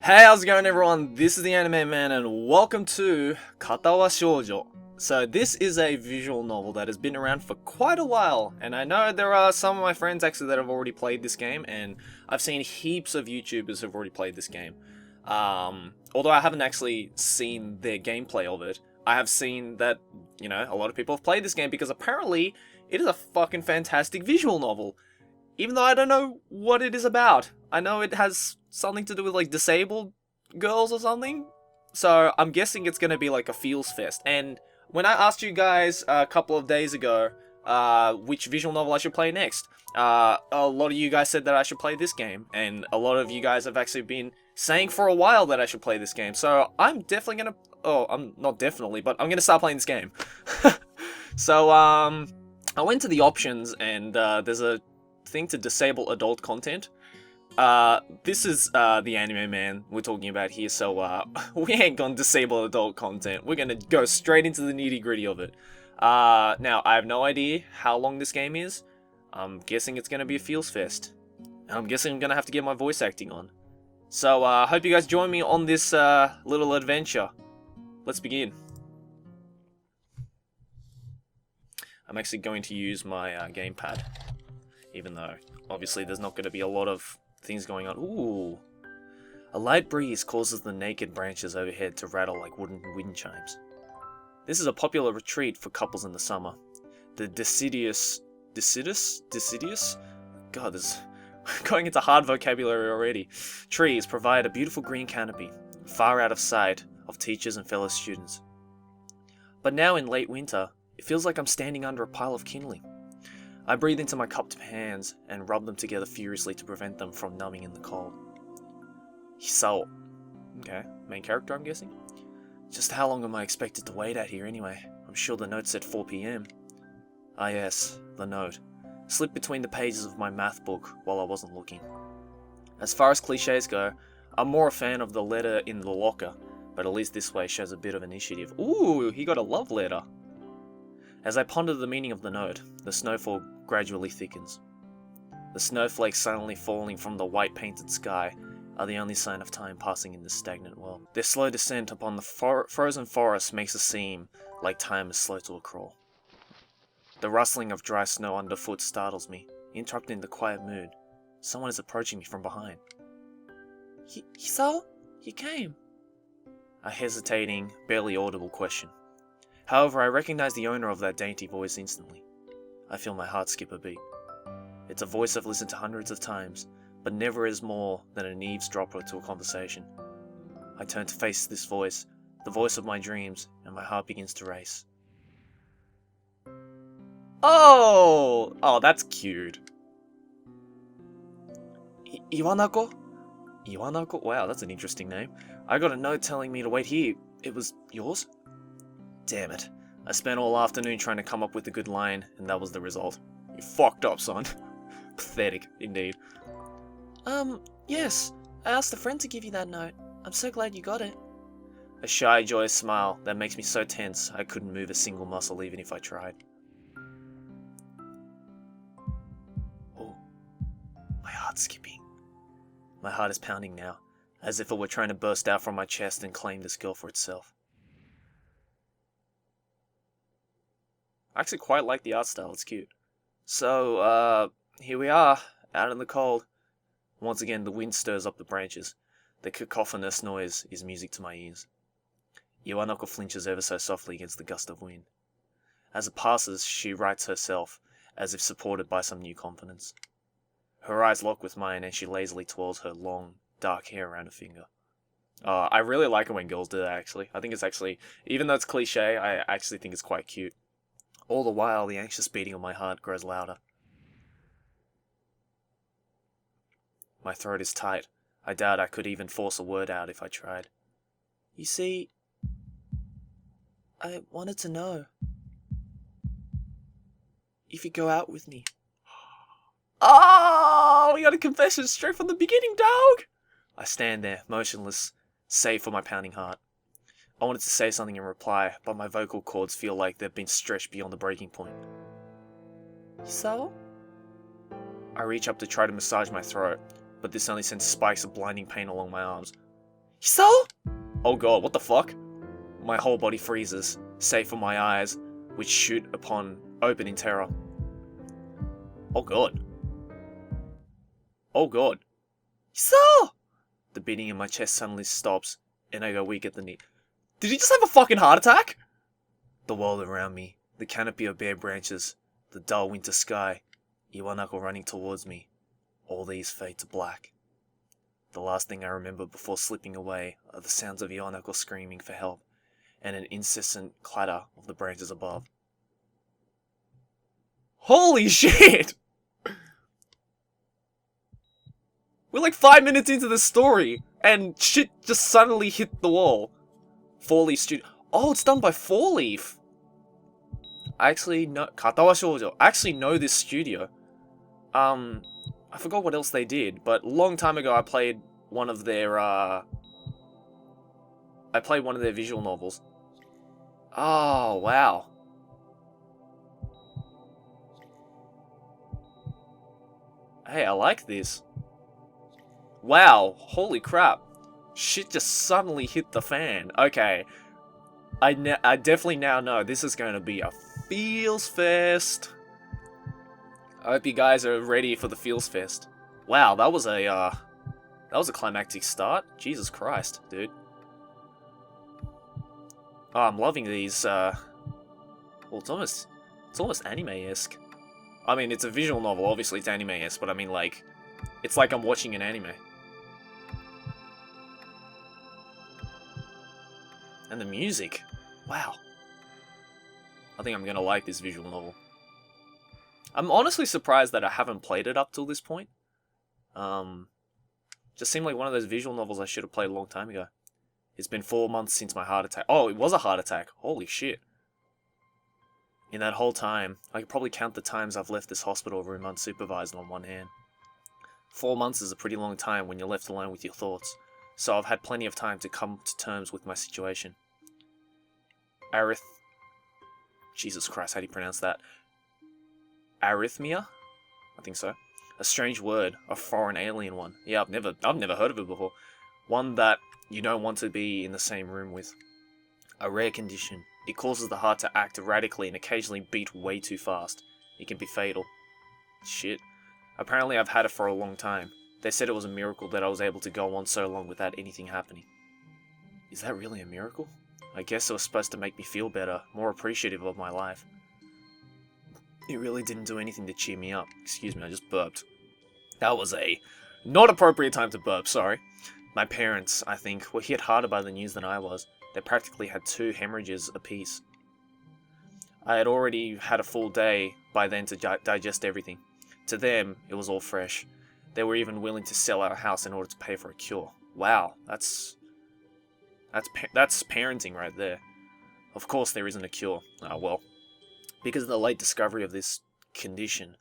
Hey, how's it going everyone? This is the Anime Man and welcome to Katawa Shoujo. So this is a visual novel that has been around for quite a while, and I know there are some of my friends actually that have already played this game, and I've seen heaps of YouTubers who've already played this game. Although I haven't actually seen their gameplay of it, I have seen that, a lot of people have played this game because apparently it is a fucking fantastic visual novel. Even though I don't know what it is about. I know it has something to do with like disabled girls or something. So I'm guessing it's gonna be like a feels fest. And when I asked you guys a couple of days ago which visual novel I should play next, a lot of you guys said that I should play this game, and a lot of you guys have actually been saying for a while that I should play this game. So I'm definitely gonna. Oh, I'm not definitely, but I'm gonna start playing this game. So I went to the options, and there's a thing to disable adult content. This is the Anime Man we're talking about here, so we ain't gonna disable adult content. We're gonna go straight into the nitty gritty of it. Now, I have no idea how long this game is. I'm guessing it's gonna be a feels fest. I'm guessing I'm gonna have to get my voice acting on. So, I hope you guys join me on this little adventure. Let's begin. I'm actually going to use my gamepad, even though obviously there's not going to be a lot of things going on. Ooh. A light breeze causes the naked branches overhead to rattle like wooden wind chimes. This is a popular retreat for couples in the summer. The deciduous... God, this going into hard vocabulary already. Trees provide a beautiful green canopy, far out of sight of teachers and fellow students. But now in late winter, it feels like I'm standing under a pile of kindling. I breathe into my cupped hands and rub them together furiously to prevent them from numbing in the cold. Hisao. Okay, main character I'm guessing? Just how long am I expected to wait out here anyway? I'm sure the note said 4 PM. Ah yes, the note. Slipped between the pages of my math book while I wasn't looking. As far as cliches go, I'm more a fan of the letter in the locker, but at least this way shows a bit of initiative. Ooh, he got a love letter. As I ponder the meaning of the note, the snowfall gradually thickens. The snowflakes silently falling from the white-painted sky are the only sign of time passing in this stagnant world. Their slow descent upon the frozen forest makes it seem like time is slow to a crawl. The rustling of dry snow underfoot startles me, interrupting the quiet mood. Someone is approaching me from behind. Hisao? You came? A hesitating, barely audible question. However, I recognize the owner of that dainty voice instantly. I feel my heart skip a beat. It's a voice I've listened to hundreds of times, but never is more than an eavesdropper to a conversation. I turn to face this voice, the voice of my dreams, and my heart begins to race. Oh, that's cute. Iwanako? Iwanako? Wow, that's an interesting name. I got a note telling me to wait here. It was yours? Damn it. I spent all afternoon trying to come up with a good line, and that was the result. You fucked up, son. Pathetic, indeed. Yes. I asked a friend to give you that note. I'm so glad you got it. A shy, joyous smile that makes me so tense I couldn't move a single muscle even if I tried. Oh, my heart's skipping. My heart is pounding now, as if it were trying to burst out from my chest and claim this girl for itself. I actually quite like the art style, it's cute. So, here we are, out in the cold. Once again, the wind stirs up the branches. The cacophonous noise is music to my ears. Iwanoko flinches ever so softly against the gust of wind. As it passes, she rights herself, as if supported by some new confidence. Her eyes lock with mine, and she lazily twirls her long, dark hair around her finger. I really like it when girls do that, actually. I think it's actually, even though it's cliche, I actually think it's quite cute. All the while, the anxious beating of my heart grows louder. My throat is tight. I doubt I could even force a word out if I tried. You see, I wanted to know if you go out with me. Oh, we got a confession straight from the beginning, dog! I stand there, motionless, save for my pounding heart. I wanted to say something in reply, but my vocal cords feel like they've been stretched beyond the breaking point. Hisao? I reach up to try to massage my throat, but this only sends spikes of blinding pain along my arms. Hiso? Oh god, what the fuck? My whole body freezes, save for my eyes, which shoot upon open in terror. Oh god. Oh god. Hiso! The beating in my chest suddenly stops, and I go weak at the knee. Did he just have a fucking heart attack? The world around me, the canopy of bare branches, the dull winter sky, Iwanako running towards me. All these fade to black. The last thing I remember before slipping away are the sounds of Iwanako screaming for help, and an incessant clatter of the branches above. Holy shit! We're like 5 minutes into the story, and shit just suddenly hit the wall. 4-Leaf Studio. Oh, it's done by 4-Leaf. I actually know Katawa Shoujo. I actually know this studio. I forgot what else they did, but a long time ago I played one of their visual novels. Oh, wow. Hey, I like this. Wow, holy crap. Shit just suddenly hit the fan. Okay. I definitely now know this is going to be a feels fest. I hope you guys are ready for the feels fest. Wow, that was a climactic start. Jesus Christ, dude. Oh, I'm loving these well, it's almost anime-esque. I mean, it's a visual novel, obviously it's anime-esque, but I mean like it's like I'm watching an anime. And the music. Wow. I think I'm gonna like this visual novel. I'm honestly surprised that I haven't played it up till this point. Just seemed like one of those visual novels I should have played a long time ago. It's been 4 months since my heart attack. Oh, it was a heart attack. Holy shit. In that whole time, I could probably count the times I've left this hospital room unsupervised on one hand. 4 months is a pretty long time when you're left alone with your thoughts, so I've had plenty of time to come to terms with my situation. Jesus Christ, how do you pronounce that? Arrhythmia? I think so. A strange word, a foreign alien one. Yeah, I've never heard of it before. One that you don't want to be in the same room with. A rare condition. It causes the heart to act erratically and occasionally beat way too fast. It can be fatal. Shit. Apparently I've had it for a long time. They said it was a miracle that I was able to go on so long without anything happening. Is that really a miracle? I guess it was supposed to make me feel better, more appreciative of my life. It really didn't do anything to cheer me up. Excuse me, I just burped. That was a not appropriate time to burp, sorry. My parents, I think, were hit harder by the news than I was. They practically had 2 hemorrhages apiece. I had already had a full day by then to digest everything. To them, it was all fresh. They were even willing to sell our house in order to pay for a cure. Wow, that's parenting right there. Of course there isn't a cure. Well, because of the late discovery of this condition,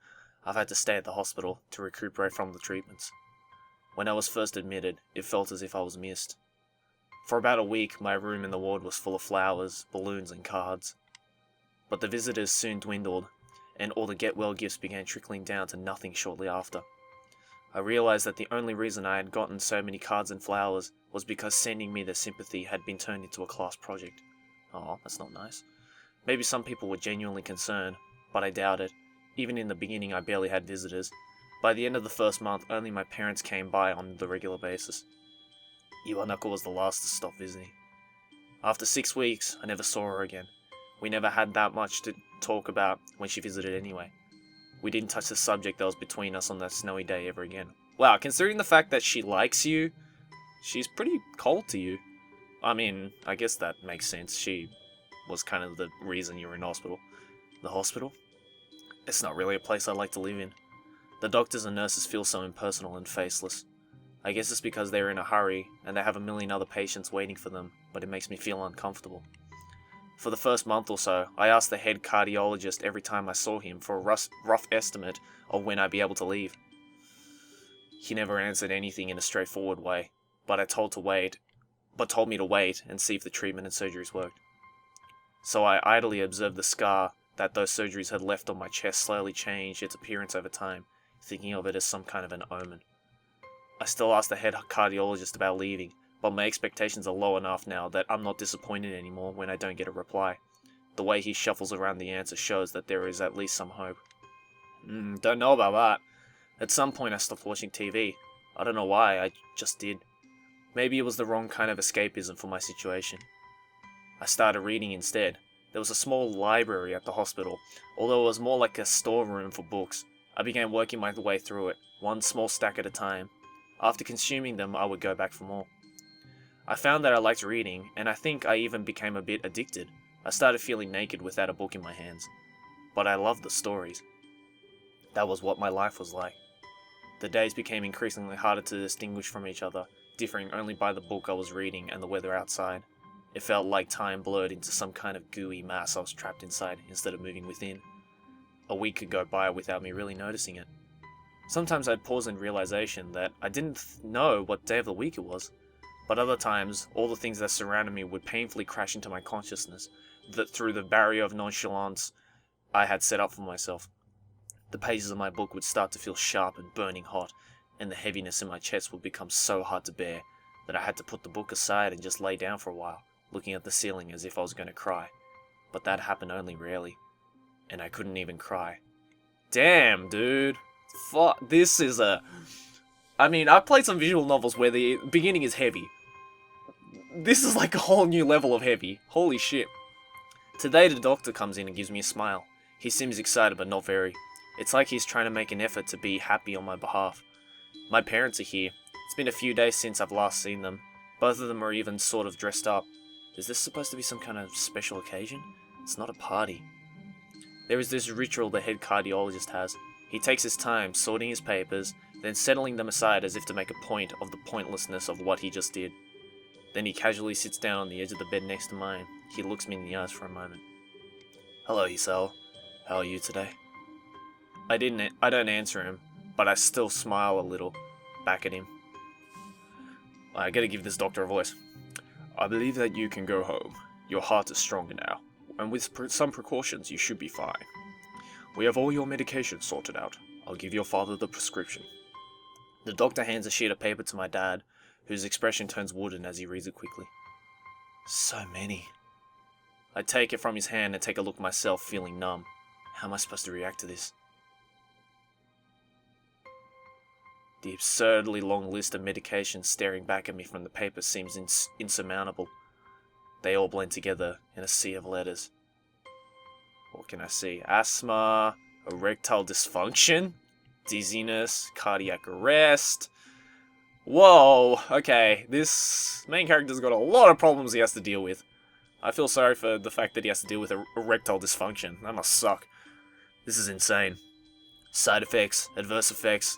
I've had to stay at the hospital to recuperate from the treatments. When I was first admitted, it felt as if I was missed. For about a week, my room in the ward was full of flowers, balloons, and cards. But the visitors soon dwindled, and all the get-well gifts began trickling down to nothing shortly after. I realized that the only reason I had gotten so many cards and flowers was because sending me their sympathy had been turned into a class project. Oh, that's not nice. Maybe some people were genuinely concerned, but I doubt it. Even in the beginning, I barely had visitors. By the end of the first month, only my parents came by on the regular basis. Iwanako was the last to stop visiting. After 6 weeks, I never saw her again. We never had that much to talk about when she visited anyway. We didn't touch the subject that was between us on that snowy day ever again. Wow, considering the fact that she likes you, she's pretty cold to you. I mean, I guess that makes sense. She was kind of the reason you were in hospital. The hospital? It's not really a place I like to live in. The doctors and nurses feel so impersonal and faceless. I guess it's because they're in a hurry and they have a million other patients waiting for them, but it makes me feel uncomfortable. For the first month or so, I asked the head cardiologist every time I saw him for a rough estimate of when I'd be able to leave. He never answered anything in a straightforward way, but told me to wait and see if the treatment and surgeries worked. So I idly observed the scar that those surgeries had left on my chest slowly change its appearance over time, thinking of it as some kind of an omen. I still asked the head cardiologist about leaving, but my expectations are low enough now that I'm not disappointed anymore when I don't get a reply. The way he shuffles around the answer shows that there is at least some hope. Don't know about that. At some point I stopped watching TV. I don't know why, I just did. Maybe it was the wrong kind of escapism for my situation. I started reading instead. There was a small library at the hospital, although it was more like a storeroom for books. I began working my way through it, one small stack at a time. After consuming them, I would go back for more. I found that I liked reading, and I think I even became a bit addicted. I started feeling naked without a book in my hands. But I loved the stories. That was what my life was like. The days became increasingly harder to distinguish from each other, differing only by the book I was reading and the weather outside. It felt like time blurred into some kind of gooey mass I was trapped inside instead of moving within. A week could go by without me really noticing it. Sometimes I'd pause in realization that I didn't know what day of the week it was, but other times, all the things that surrounded me would painfully crash into my consciousness, that through the barrier of nonchalance I had set up for myself. The pages of my book would start to feel sharp and burning hot, and the heaviness in my chest would become so hard to bear that I had to put the book aside and just lay down for a while, looking at the ceiling as if I was going to cry. But that happened only rarely, and I couldn't even cry. Damn, dude. Fuck, this is a... I mean, I've played some visual novels where the beginning is heavy. This is like a whole new level of heavy. Holy shit. Today the doctor comes in and gives me a smile. He seems excited but not very. It's like he's trying to make an effort to be happy on my behalf. My parents are here. It's been a few days since I've last seen them. Both of them are even sort of dressed up. Is this supposed to be some kind of special occasion? It's not a party. There is this ritual the head cardiologist has. He takes his time sorting his papers, then settling them aside as if to make a point of the pointlessness of what he just did. Then he casually sits down on the edge of the bed next to mine. He looks me in the eyes for a moment. Hello, Isao. How are you today? I don't answer him, but I still smile a little back at him. I gotta give this doctor a voice. I believe that you can go home. Your heart is stronger now, and with some precautions you should be fine. We have all your medications sorted out. I'll give your father the prescription. The doctor hands a sheet of paper to my dad, whose expression turns wooden as he reads it quickly. So many. I take it from his hand and take a look myself, feeling numb. How am I supposed to react to this? The absurdly long list of medications staring back at me from the paper seems insurmountable. They all blend together in a sea of letters. What can I see? Asthma, erectile dysfunction, dizziness, cardiac arrest. Whoa, okay, this main character's got a lot of problems he has to deal with. I feel sorry for the fact that he has to deal with erectile dysfunction. That must suck. This is insane. Side effects, adverse effects,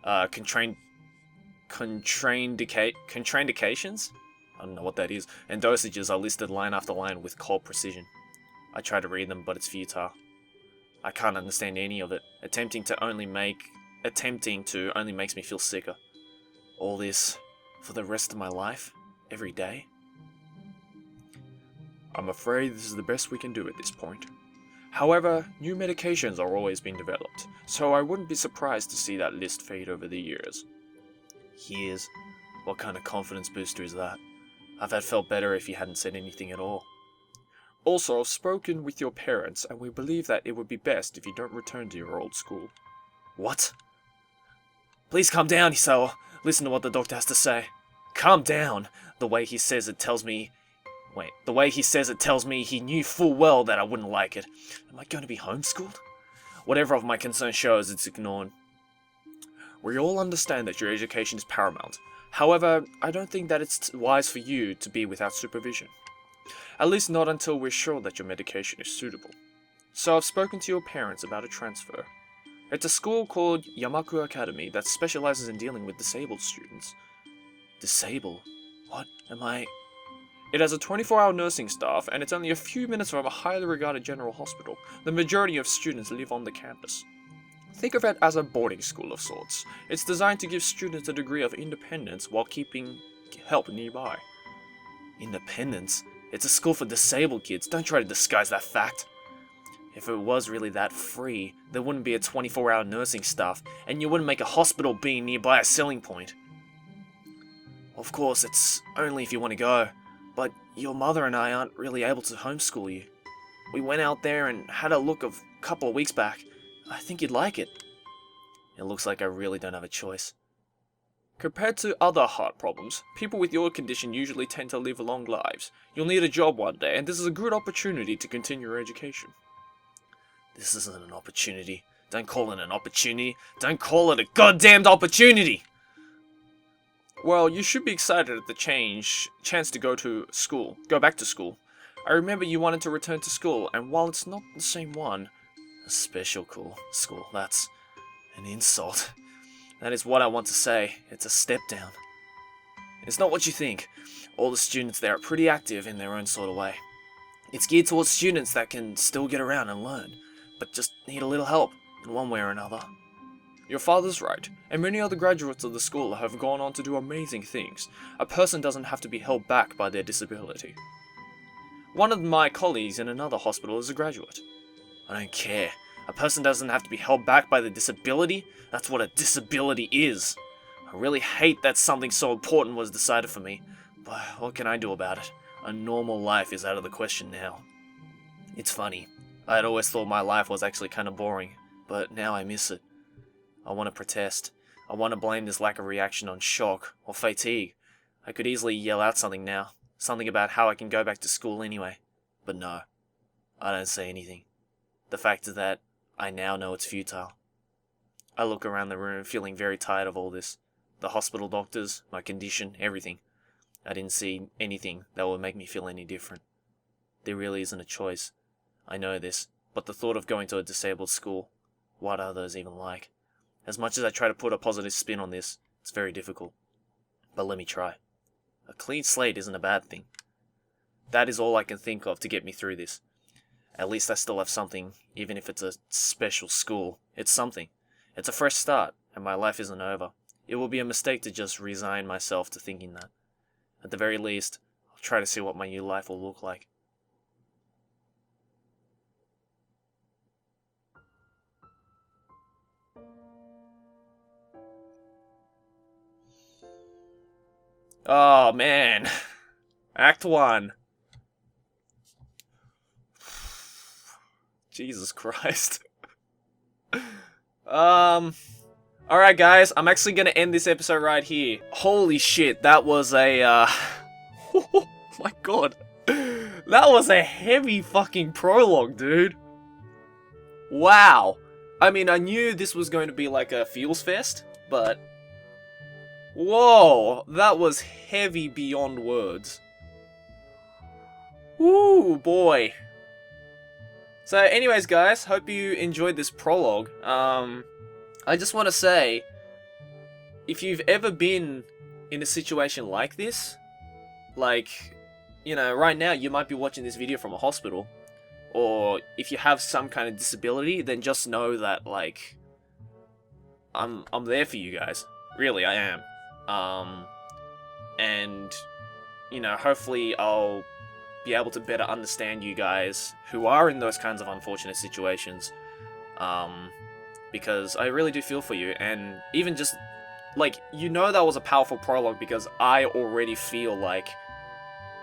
contraindications? I don't know what that is. And dosages are listed line after line with cold precision. I try to read them, but it's futile. I can't understand any of it. Attempting to only makes me feel sicker. All this for the rest of my life? Every day? I'm afraid this is the best we can do at this point. However, new medications are always being developed, so I wouldn't be surprised to see that list fade over the years. Years? What kind of confidence booster is that? I've had felt better if you hadn't said anything at all. Also, I've spoken with your parents, and we believe that it would be best if you don't return to your old school. What? Please calm down, Isao. Listen to what the doctor has to say. Calm down. The way he says it tells me he knew full well that I wouldn't like it. Am I going to be homeschooled? Whatever of my concern shows, it's ignored. We all understand that your education is paramount. However, I don't think that it's wise for you to be without supervision. At least not until we're sure that your medication is suitable. So I've spoken to your parents about a transfer. It's a school called Yamato Academy that specializes in dealing with disabled students. Disabled? What am I... It has a 24-hour nursing staff, and it's only a few minutes from a highly regarded general hospital. The majority of students live on the campus. Think of it as a boarding school of sorts. It's designed to give students a degree of independence while keeping help nearby. Independence? It's a school for disabled kids. Don't try to disguise that fact. If it was really that free, there wouldn't be a 24-hour nursing staff, and you wouldn't make a hospital being nearby a selling point. Of course, it's only if you want to go, but your mother and I aren't really able to homeschool you. We went out there and had a look a couple of weeks back. I think you'd like it. It looks like I really don't have a choice. Compared to other heart problems, people with your condition usually tend to live long lives. You'll need a job one day, and this is a good opportunity to continue your education. This isn't an opportunity. Don't call it an opportunity. Don't call it a goddamned opportunity! Well, you should be excited at the chance to go back to school. I remember you wanted to return to school, and while it's not the same one, a special school, that's an insult. That is what I want to say. It's a step down. It's not what you think. All the students there are pretty active in their own sort of way. It's geared towards students that can still get around and learn, but just need a little help in one way or another. Your father's right, and many other graduates of the school have gone on to do amazing things. A person doesn't have to be held back by their disability. One of my colleagues in another hospital is a graduate. I don't care. A person doesn't have to be held back by their disability. That's what a disability is. I really hate that something so important was decided for me, but what can I do about it? A normal life is out of the question now. It's funny. I had always thought my life was actually kind of boring, but now I miss it. I want to protest. I want to blame this lack of reaction on shock or fatigue. I could easily yell out something now. Something about how I can go back to school anyway. But no. I don't say anything. The fact is that I now know it's futile. I look around the room feeling very tired of all this. The hospital doctors, my condition, everything. I didn't see anything that would make me feel any different. There really isn't a choice. I know this, but the thought of going to a disabled school, what are those even like? As much as I try to put a positive spin on this, it's very difficult. But let me try. A clean slate isn't a bad thing. That is all I can think of to get me through this. At least I still have something, even if it's a special school. It's something. It's a fresh start, and my life isn't over. It will be a mistake to just resign myself to thinking that. At the very least, I'll try to see what my new life will look like. Oh, man. Act 1. Jesus Christ. Alright guys, I'm actually gonna end this episode right here. Holy shit, that was a, oh my god. That was a heavy fucking prologue, dude. Wow. I mean, I knew this was going to be like a feels fest, but... Whoa, that was heavy beyond words. Ooh, boy. So anyways guys, hope you enjoyed this prologue. I just want to say, if you've ever been in a situation like this, like, you know, right now you might be watching this video from a hospital, or if you have some kind of disability, then just know that, like, I'm there for you guys. Really, I am. And, you know, hopefully I'll be able to better understand you guys who are in those kinds of unfortunate situations, because I really do feel for you, and even just, like, you know, that was a powerful prologue because I already feel like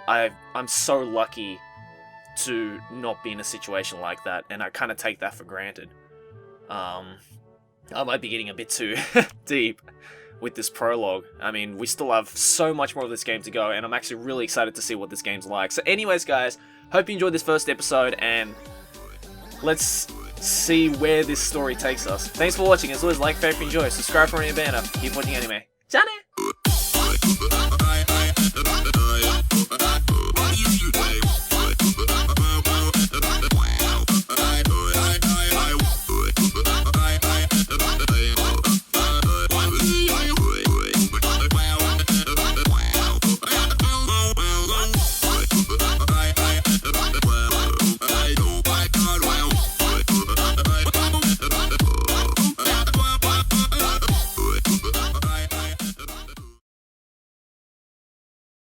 I'm so lucky to not be in a situation like that, and I kind of take that for granted. I might be getting a bit too deep with this prologue. I mean, we still have so much more of this game to go, and I'm actually really excited to see what this game's like. So anyways, guys, hope you enjoyed this first episode, and let's see where this story takes us. Thanks for watching. As always, like, favorite, enjoy, subscribe for any banner. Keep watching anime. Jane!